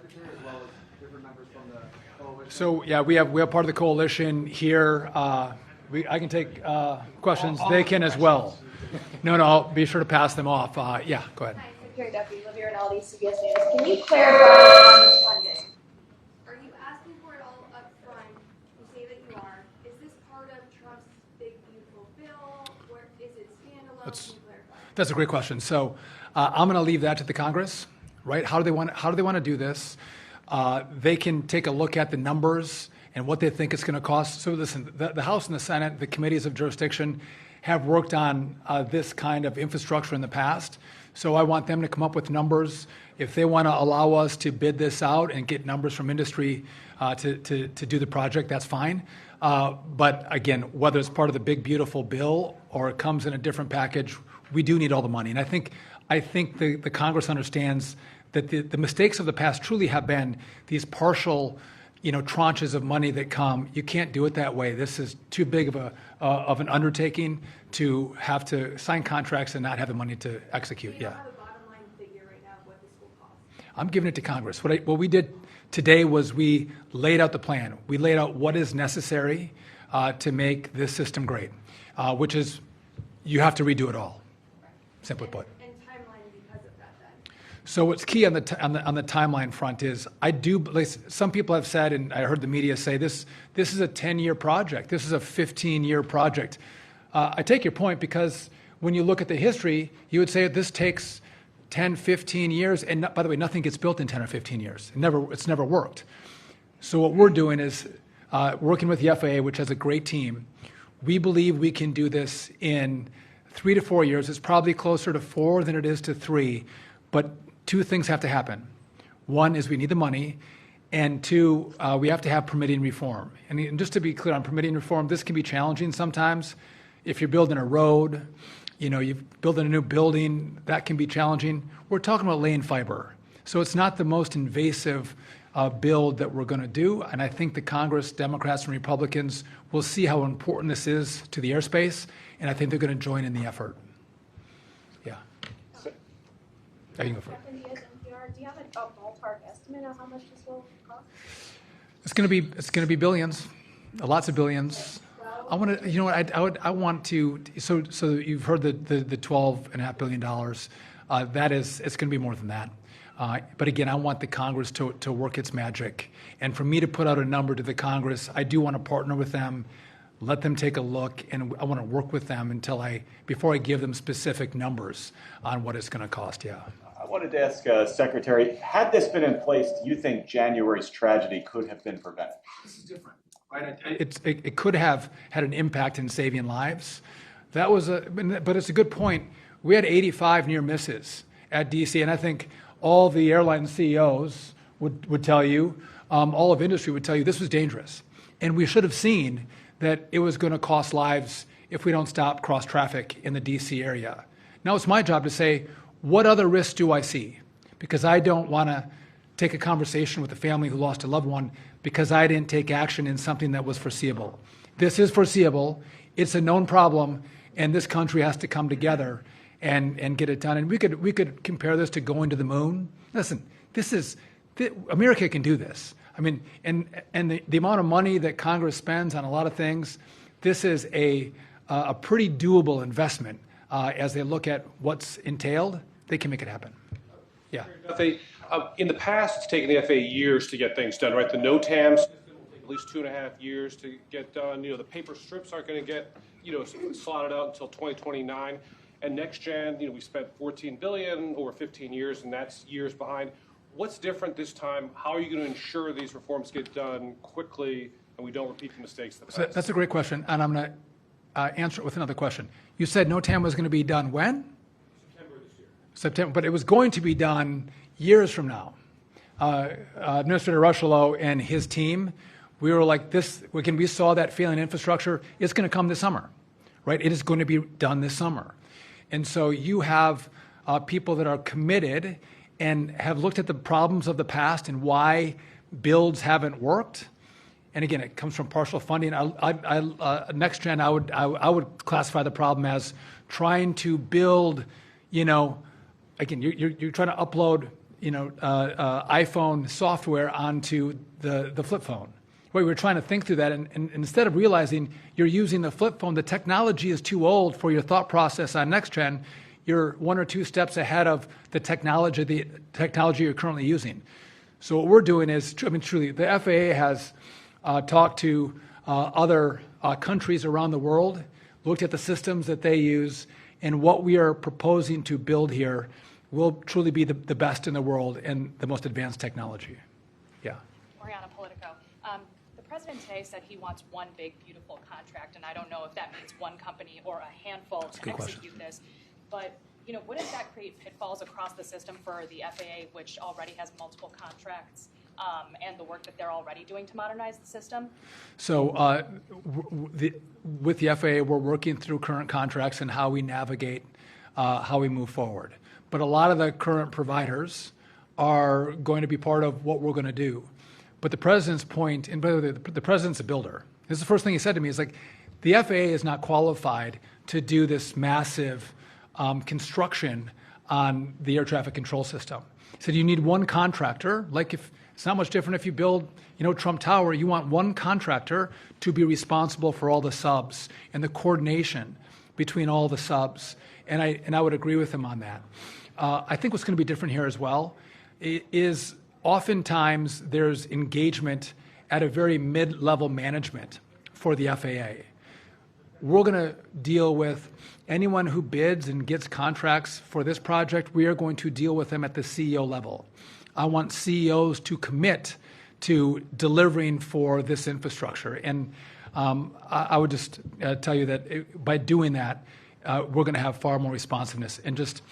Secretary, as well as different members from the coalition? So yeah, we have part of the coalition here. I can take questions. They can as well. No, I'll be sure to pass them off. Yeah, go ahead. Hi, Secretary Duffy, Olivia Rinaldi, CBS News. Can you clarify on this funding? Are you asking for it all up front? You say that you are. Is this part of Trump's big beautiful bill? Or is it standalone? Can you clarify? That's a great question. So I'm going to leave that to the Congress, right? How do they want to do this? They can take a look at the numbers and what they think it's going to cost. So listen, the House and the Senate, the committees of jurisdiction, have worked on this kind of infrastructure in the past. So I want them to come up with numbers. If they want to allow us to bid this out and get numbers from industry to do the project, that's fine. But again, whether it's part of the big beautiful bill or it comes in a different package, we do need all the money. And I think the Congress understands that the mistakes of the past truly have been these partial, tranches of money that come. You can't do it that way. This is too big of an undertaking to have to sign contracts and not have the money to execute. You don't have a bottom line figure right now of what this will cost. I'm giving it to Congress. What we did today was we laid out the plan. We laid out what is necessary to make this system great, which is you have to redo it all, simply put. So what's key on the timeline front is some people have said, and I heard the media say this is a 10-year project. This is a 15-year project. I take your point because when you look at the history, you would say this takes 10, 15 years. And by the way, nothing gets built in 10 or 15 years. It's never worked. So what we're doing is working with the FAA, which has a great team. We believe we can do this in 3 to 4 years. It's probably closer to 4 than it is to 3. But two things have to happen. One is we need the money, and two, we have to have permitting reform. And just to be clear on permitting reform, this can be challenging sometimes. If you're building a road, you're building a new building, that can be challenging. We're talking about laying fiber. So it's not the most invasive build that we're going to do, and I think the Congress, Democrats and Republicans, will see how important this is to the airspace, and I think they're going to join in the effort. Yeah. I can go for it. Do you have a ballpark estimate of how much this will cost? It's going to be billions, lots of billions. I want to, I want to. So you've heard the $12.5 billion. It's going to be more than that. But again, I want the Congress to work its magic, and for me to put out a number to the Congress, I do want to partner with them, let them take a look, and I want to work with them before I give them specific numbers on what it's going to cost. Yeah. I wanted to ask, Secretary, had this been in place, do you think January's tragedy could have been prevented? This is different, right? It could have had an impact in saving lives. But it's a good point. We had 85 near misses at DC, and I think all the airline CEOs would tell you, all of industry would tell you this was dangerous. And we should have seen that it was going to cost lives if we don't stop cross traffic in the DC area. Now it's my job to say, what other risks do I see? Because I don't want to take a conversation with a family who lost a loved one because I didn't take action in something that was foreseeable. This is foreseeable. It's a known problem, and this country has to come together and get it done. And we could compare this to going to the moon. Listen, America can do this. I mean, and the amount of money that Congress spends on a lot of things, this is a pretty doable investment as they look at what's entailed. They can make it happen. Yeah. In the past, it's taken the FAA years to get things done, right? The NOTAM system will take at least 2.5 years to get done. The paper strips aren't going to get, slotted out until 2029. And next gen, we spent $14 billion over 15 years, and that's years behind. What's different this time? How are you going to ensure these reforms get done quickly and we don't repeat the mistakes of the past? So that's a great question, and I'm going to answer it with another question. You said NOTAM was going to be done when? September this year. September, but it was going to be done years from now. Administrator Rushlow and his team, we were like this, we saw that failing infrastructure, it's going to come this summer, right? It is going to be done this summer. And so you have people that are committed and have looked at the problems of the past and why builds haven't worked. And again, it comes from partial funding. Next gen, I would classify the problem as trying to build, again, you're trying to upload, iPhone software onto the flip phone. We were trying to think through that, and instead of realizing you're using the flip phone, the technology is too old for your thought process on next gen. You're 1 or 2 steps ahead of the technology you're currently using. So what we're doing is, truly, the FAA has talked to other countries around the world, looked at the systems that they use, and what we are proposing to build here will truly be the best in the world and the most advanced technology. Yeah. Oriana Politico. The president today said he wants one big, beautiful contract, and I don't know if that means one company or a handful to execute this. But wouldn't that create pitfalls across the system for the FAA, which already has multiple contracts, and the work that they're already doing to modernize the system? So with the FAA, we're working through current contracts and how we navigate, how we move forward. But a lot of the current providers are going to be part of what we're going to do. But the president's point, and by the way, the president's a builder. This is the first thing he said to me. Is like, the FAA is not qualified to do this massive construction on the air traffic control system. He said you need one contractor. Like, if it's not much different if you build, Trump Tower. You want one contractor to be responsible for all the subs and the coordination between all the subs. And I would agree with him on that. I think what's going to be different here as well is oftentimes there's engagement at a very mid-level management for the FAA. We're going to deal with anyone who bids and gets contracts for this project. We are going to deal with them at the CEO level. I want CEOs to commit to delivering for this infrastructure. And I would just tell you that by doing that, we're going to have far more responsiveness. And just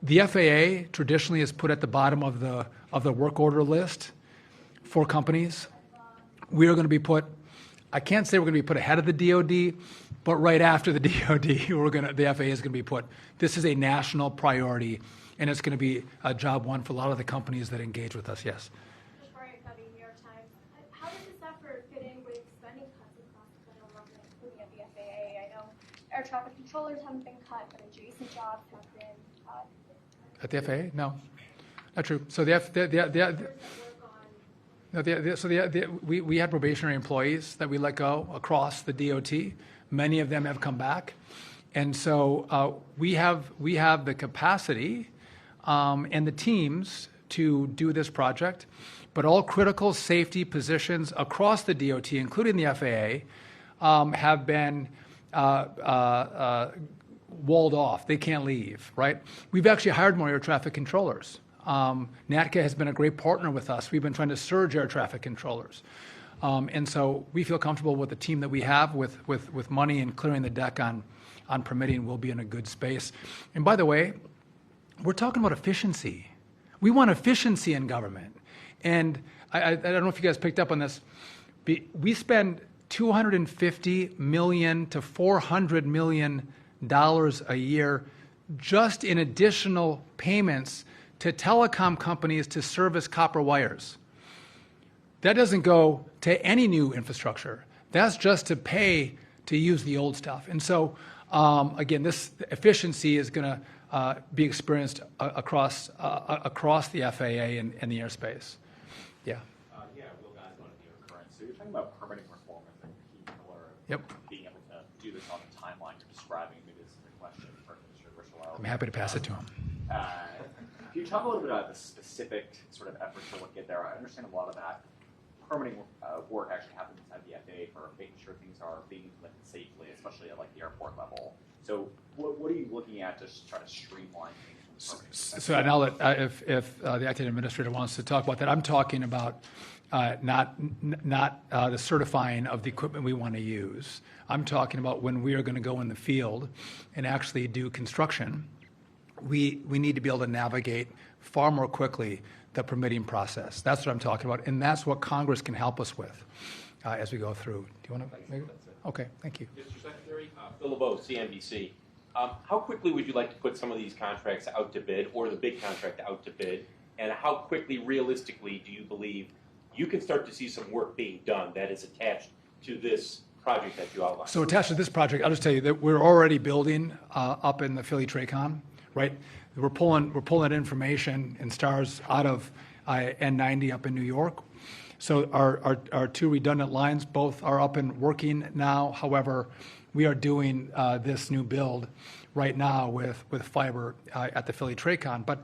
the FAA traditionally is put at the bottom of the work order list for companies. We are going to be put, I can't say we're going to be put ahead of the DoD, but right after the DoD, the FAA is going to be put. This is a national priority, and it's going to be a job one for a lot of the companies that engage with us. Yes. New York Times. How does this effort fit in with spending cuts across the federal government, including at the FAA? I know air traffic controllers haven't been cut, but adjacent jobs have been cut. At the FAA? No, not true. So we had probationary employees that we let go across the DOT. Many of them have come back, and so we have the capacity and the teams to do this project. But all critical safety positions across the DOT, including the FAA, have been walled off. They can't leave, right? We've actually hired more air traffic controllers. NATCA has been a great partner with us. We've been trying to surge air traffic controllers. And so we feel comfortable with the team that we have with money and clearing the deck on permitting. We'll be in a good space. And by the way, we're talking about efficiency. We want efficiency in government. And I don't know if you guys picked up on this. We spend $250 million to $400 million a year just in additional payments to telecom companies to service copper wires. That doesn't go to any new infrastructure. That's just to pay to use the old stuff. And so, again, this efficiency is going to be experienced across the FAA and the airspace. Yeah. Will Guys, one of the recurrent. So you're talking about permitting reform as a key pillar of Yep. being able to do this on the timeline you're describing. Maybe this is the question for Mr. Richelieu. I'm happy to pass it to him. Can you talk a little bit about the specific sort of efforts to get there? I understand a lot of that permitting work actually happens inside the FAA for making sure things are being implemented safely, especially at the airport level. So what are you looking at to try to streamline things? So now that if the acting administrator wants to talk about that, I'm talking about not the certifying of the equipment we want to use. I'm talking about when we are going to go in the field and actually do construction. We need to be able to navigate far more quickly the permitting process. That's what I'm talking about, and that's what Congress can help us with as we go through. Do you want to? Maybe? Okay, thank you. Mr. Secretary, Phil LeBeau, CNBC. How quickly would you like to put some of these contracts out to bid, or the big contract out to bid? And how quickly, realistically, do you believe you can start to see some work being done that is attached to this project that you outlined? So attached to this project, I'll just tell you that we're already building up in the Philly Tracon. right? We're pulling information and stars out of N90 up in New York. So our two redundant lines both are up and working now. However, we are doing this new build right now with fiber at the Philly Tracon. But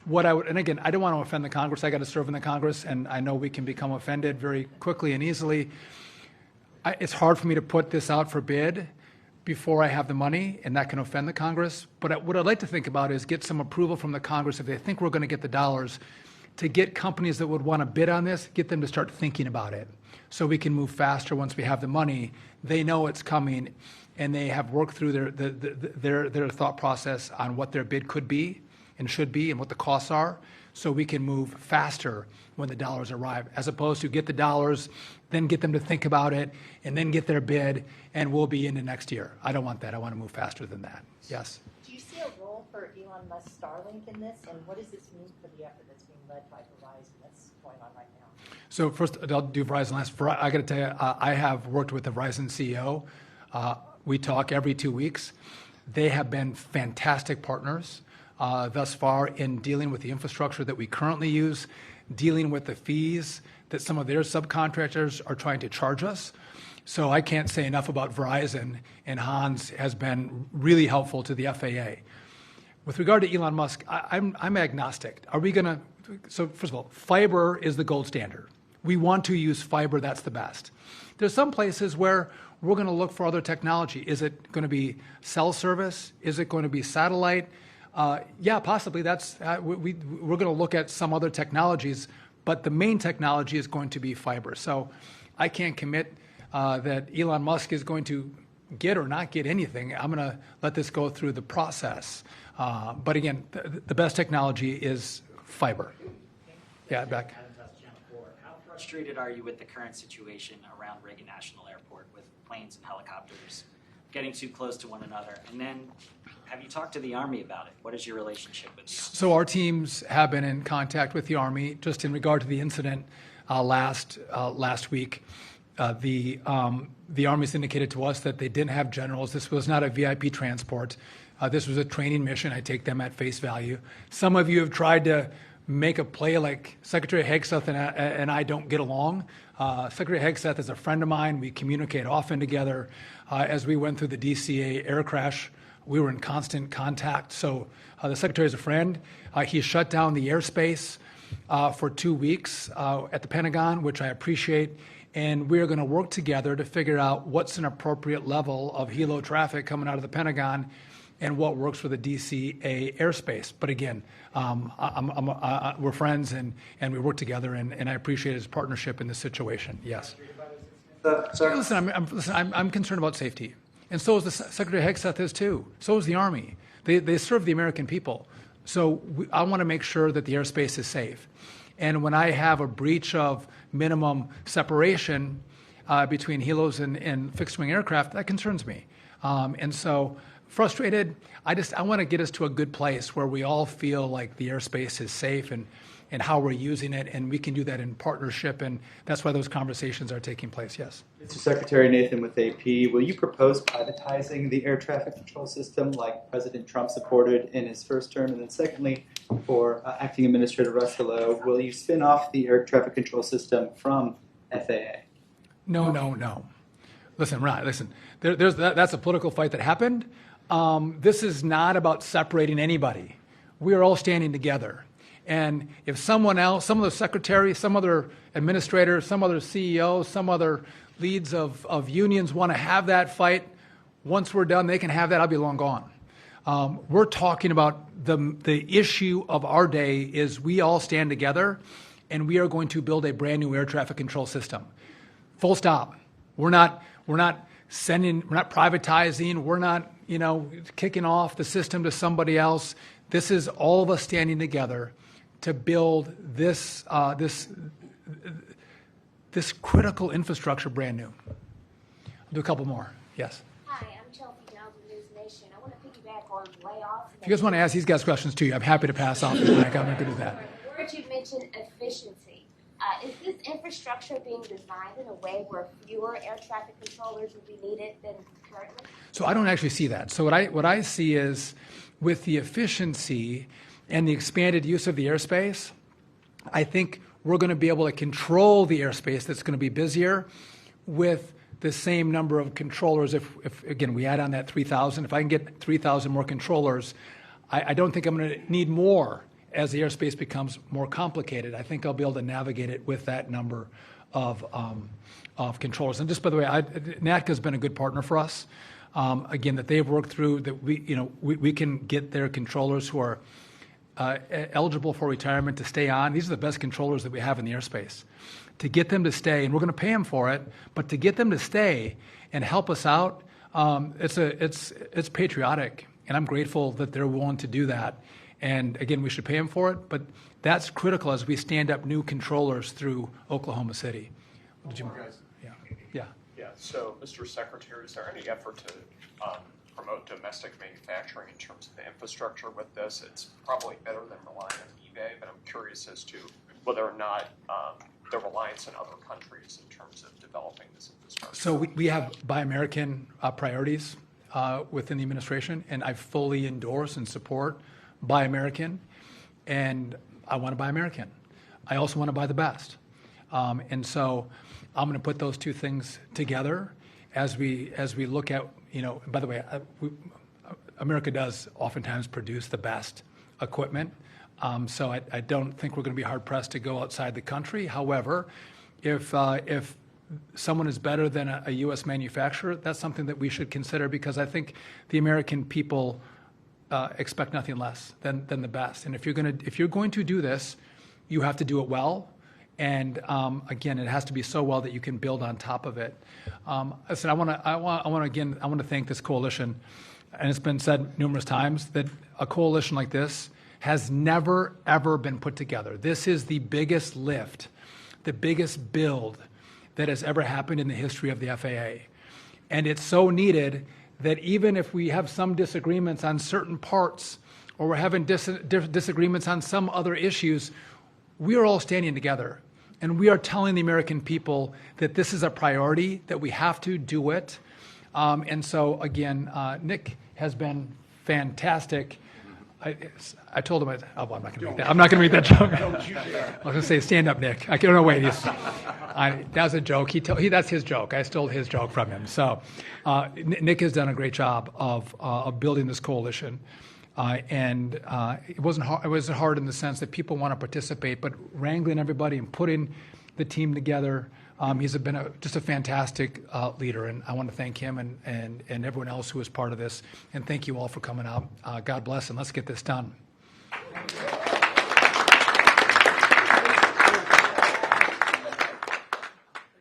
and again, I don't want to offend the Congress. I got to serve in the Congress, and I know we can become offended very quickly and easily. It's hard for me to put this out for bid before I have the money, and that can offend the Congress. But what I'd like to think about is get some approval from the Congress if they think we're going to get the dollars, to get companies that would want to bid on this, get them to start thinking about it so we can move faster once we have the money. They know it's coming, and they have worked through their thought process on what their bid could be and should be and what the costs are, so we can move faster when the dollars arrive, as opposed to get the dollars, then get them to think about it, and then get their bid, and we'll be into next year. I don't want that. I want to move faster than that. Yes? Do you see a role for Elon Musk's Starlink in this, and what does this mean for the effort that's being led by Verizon that's going on right now? So first, I'll do Verizon last. I got to tell you, I have worked with the Verizon CEO. We talk every 2 weeks. They have been fantastic partners thus far in dealing with the infrastructure that we currently use, dealing with the fees that some of their subcontractors are trying to charge us. So I can't say enough about Verizon, and Hans has been really helpful to the FAA. With regard to Elon Musk, I'm agnostic. Are we going to, so first of all, fiber is the gold standard. We want to use fiber, that's the best. There's some places where we're going to look for other technology. Is it going to be cell service? Is it going to be satellite? Yeah, possibly. We're going to look at some other technologies, but the main technology is going to be fiber. So I can't commit that Elon Musk is going to get or not get anything. I'm going to let this go through the process. But again, the best technology is fiber. Yeah, back. How frustrated are you with the current situation around Reagan National Airport with planes and helicopters getting too close to one another? And then have you talked to the Army about it? What is your relationship with the Army? So our teams have been in contact with the Army just in regard to the incident last week. The Army's indicated to us that they didn't have generals. This was not a VIP transport. This was a training mission. I take them at face value. Some of you have tried to make a play like Secretary Hegseth and I don't get along. Secretary Hegseth is a friend of mine. We communicate often together. As we went through the DCA air crash, we were in constant contact. So the Secretary is a friend. He shut down the airspace for 2 weeks at the Pentagon, which I appreciate. And we're going to work together to figure out what's an appropriate level of helo traffic coming out of the Pentagon and what works for the DCA airspace. But again, we're friends and we work together, and I appreciate his partnership in this situation. Yes. Listen, I'm concerned about safety, and so is the Secretary Hegseth is too. So is the Army. They serve the American people. So I want to make sure that the airspace is safe. And when I have a breach of minimum separation between helos and fixed-wing aircraft, that concerns me. And so frustrated, I want to get us to a good place where we all feel like the airspace is safe and how we're using it, and we can do that in partnership, and that's why those conversations are taking place. Yes. Mr. Secretary Nathan with AP, will you propose privatizing the air traffic control system like President Trump supported in his first term? And then secondly, for Acting Administrator Russillo, will you spin off the air traffic control system from FAA? No. Listen, that's a political fight that happened. This is not about separating anybody. We are all standing together. And if someone else, some other secretary, some other administrator, some other CEO, some other leads of unions want to have that fight, once we're done, they can have that. I'll be long gone. We're talking about the issue of our day is we all stand together, and we are going to build a brand new air traffic control system. Full stop. We're not privatizing. We're not, kicking off the system to somebody else. This is all of us standing together to build this critical infrastructure brand new. I'll do a couple more. Yes. Hi, I'm Chelsea Jones with News Nation. I want to piggyback on layoffs. If you guys want to ask these guys questions too, I'm happy to pass off the mic. I'm happy to do that. Word you mentioned efficiency. Is this infrastructure being designed in a way where fewer air traffic controllers will be needed than currently? So I don't actually see that. So what I see is with the efficiency and the expanded use of the airspace, I think we're going to be able to control the airspace that's going to be busier with the same number of controllers. If again, we add on that 3,000, if I can get 3,000 more controllers, I don't think I'm going to need more as the airspace becomes more complicated. I think I'll be able to navigate it with that number of controllers. And just by the way, NATCA has been a good partner for us. Again, that they've worked through that we can get their controllers who are eligible for retirement to stay on. These are the best controllers that we have in the airspace. To get them to stay, and we're going to pay them for it, but to get them to stay and help us out, it's patriotic, and I'm grateful that they're willing to do that. And again, we should pay them for it, but that's critical as we stand up new controllers through Oklahoma City. Yeah. So, Mr. Secretary, is there any effort to promote domestic manufacturing in terms of the infrastructure with this? It's probably better than relying on eBay, but I'm curious as to whether or not the reliance in other countries in terms of developing this infrastructure. So we have Buy American priorities within the administration, and I fully endorse and support Buy American, and I want to buy American. I also want to buy the best. And so I'm going to put those two things together as we look at, by the way, America does oftentimes produce the best equipment. So I don't think we're going to be hard-pressed to go outside the country. However, if someone is better than a U.S. manufacturer, that's something that we should consider, because I think the American people expect nothing less than the best. And if you're going to do this, you have to do it well. And again, it has to be so well that you can build on top of it. Listen, I want to thank this coalition, and it's been said numerous times that a coalition like this has never, ever been put together. This is the biggest lift, the biggest build that has ever happened in the history of the FAA. And it's so needed that even if we have some disagreements on certain parts, or we're having disagreements on some other issues, we are all standing together. And we are telling the American people that this is a priority, that we have to do it. And so, again, Nick has been fantastic. I told him, I'm not going to make that. I'm not going to make that joke. I was going to say, stand up, Nick. I don't wait. That was a joke. That's his joke. I stole his joke from him. So Nick has done a great job of building this coalition. And it wasn't hard. It wasn't hard in the sense that people want to participate, but wrangling everybody and putting the team together. He's been just a fantastic leader, and I want to thank him and everyone else who was part of this. And thank you all for coming out. God bless, and let's get this done.